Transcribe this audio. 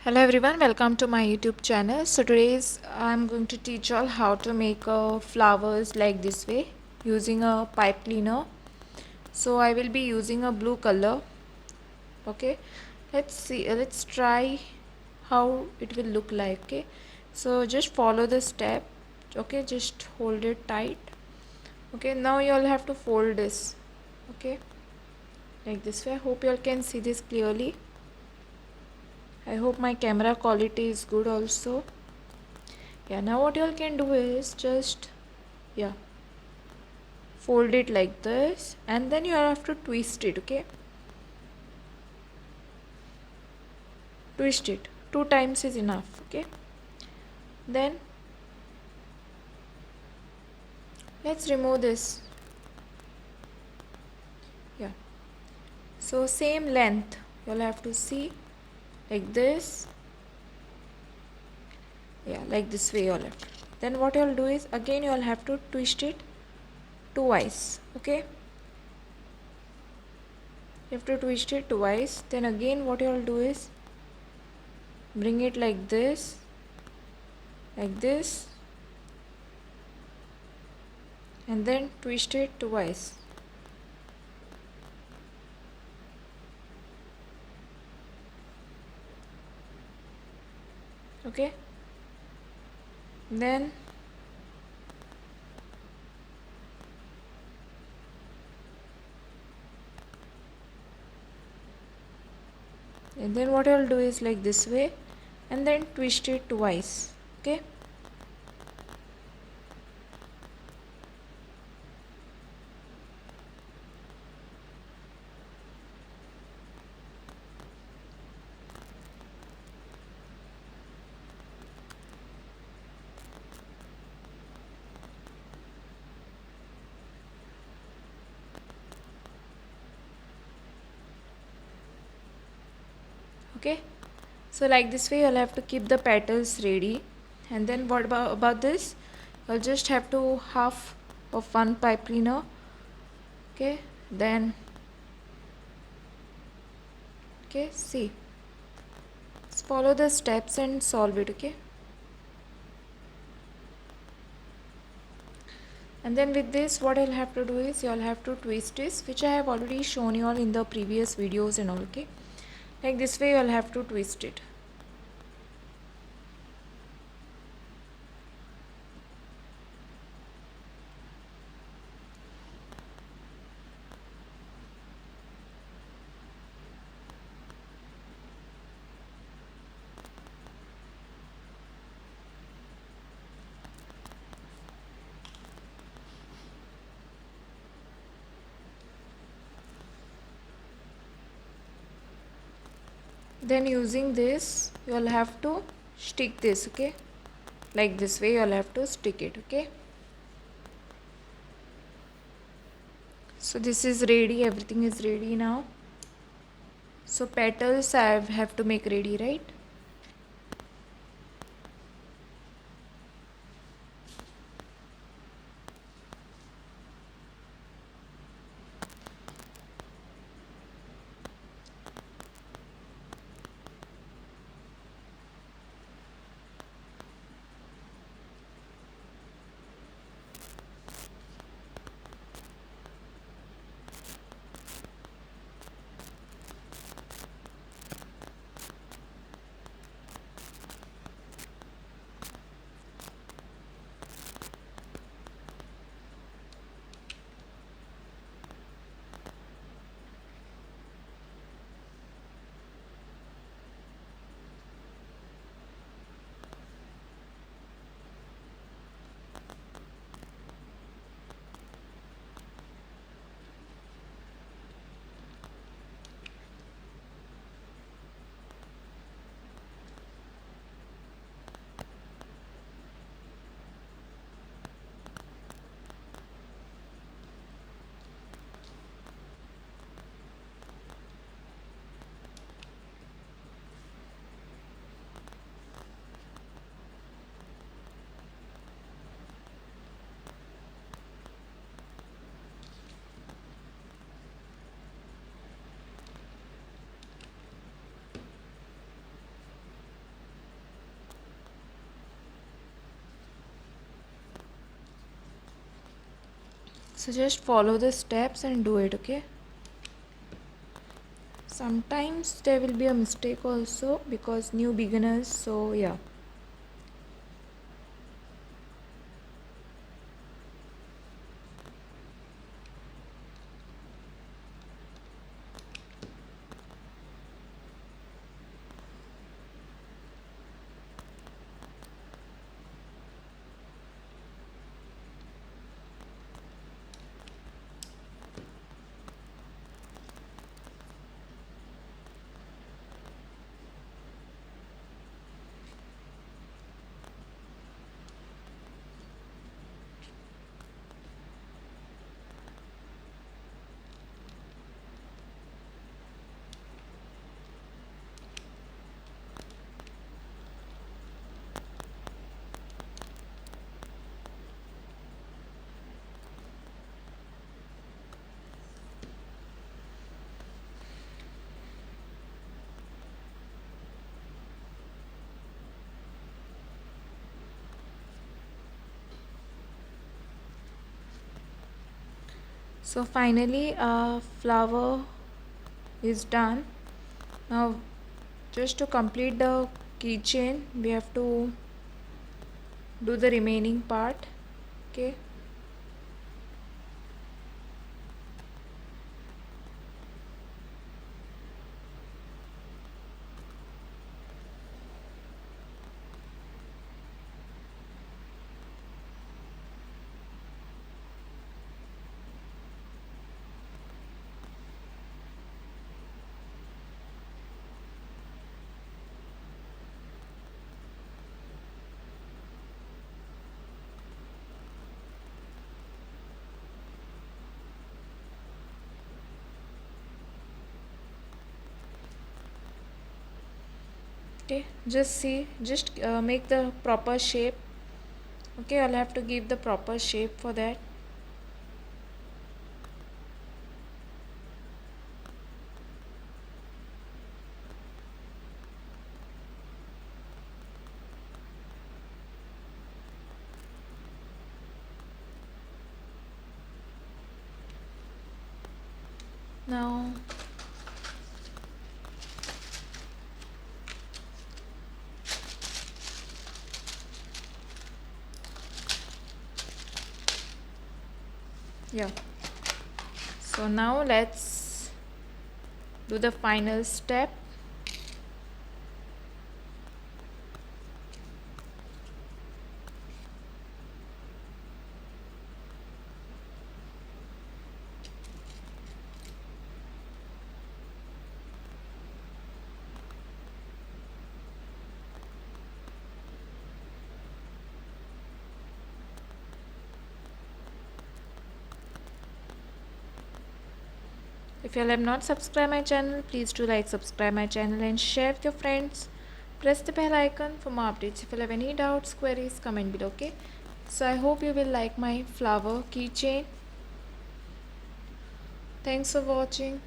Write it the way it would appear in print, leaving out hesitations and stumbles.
Hello everyone, welcome to my YouTube channel. So today's I'm going to teach you all how to make flowers like this way using a pipe cleaner. So I will be using a blue color. Okay, let's try how it will look like. Okay, so just follow the step. Okay, just hold it tight. Okay, now you all have to fold this. Okay, like this way. I hope you all can see this clearly. I hope my camera quality is good also. Yeah, now what you all can do is just fold it like this, and then you have to twist it. Okay, twist it 2 times is enough. Okay, then let's remove this. Yeah, so same length you'll have to see, like this. Yeah, like this way you'll have to. Then what you'll do is again you'll have to twist it twice. Okay, you have to twist it twice. Then again what you'll do is bring it like this, and then twist it twice. Okay, then what I'll do is like this way, and then twist it twice. Okay, okay, so like this way you'll have to keep the petals ready. And then what about this, you'll just have to half of one pipe cleaner. Okay, then see, just follow the steps and solve it. Okay, and then with this what I'll have to do is you'll have to twist this, which I have already shown you all in the previous videos and all. Okay, like this way you'll have to twist it. Then using this you'll have to stick this. Okay, like this way you'll have to stick it. Okay, so this is ready, everything is ready now. So petals I have to make ready, right? So just follow the steps and do it, okay? Sometimes there will be a mistake also because new beginners, so yeah. So finally our flower is done. Now just to complete the keychain we have to do the remaining part, okay? Okay, just see, just make the proper shape. Okay, I'll have to give the proper shape for that. Now yeah, so now let's do the final step. If you all have not subscribed my channel, please do like, subscribe my channel and share with your friends. Press the bell icon for more updates. If you have any doubts, queries, comment below, okay? So I hope you will like my flower keychain. Thanks for watching.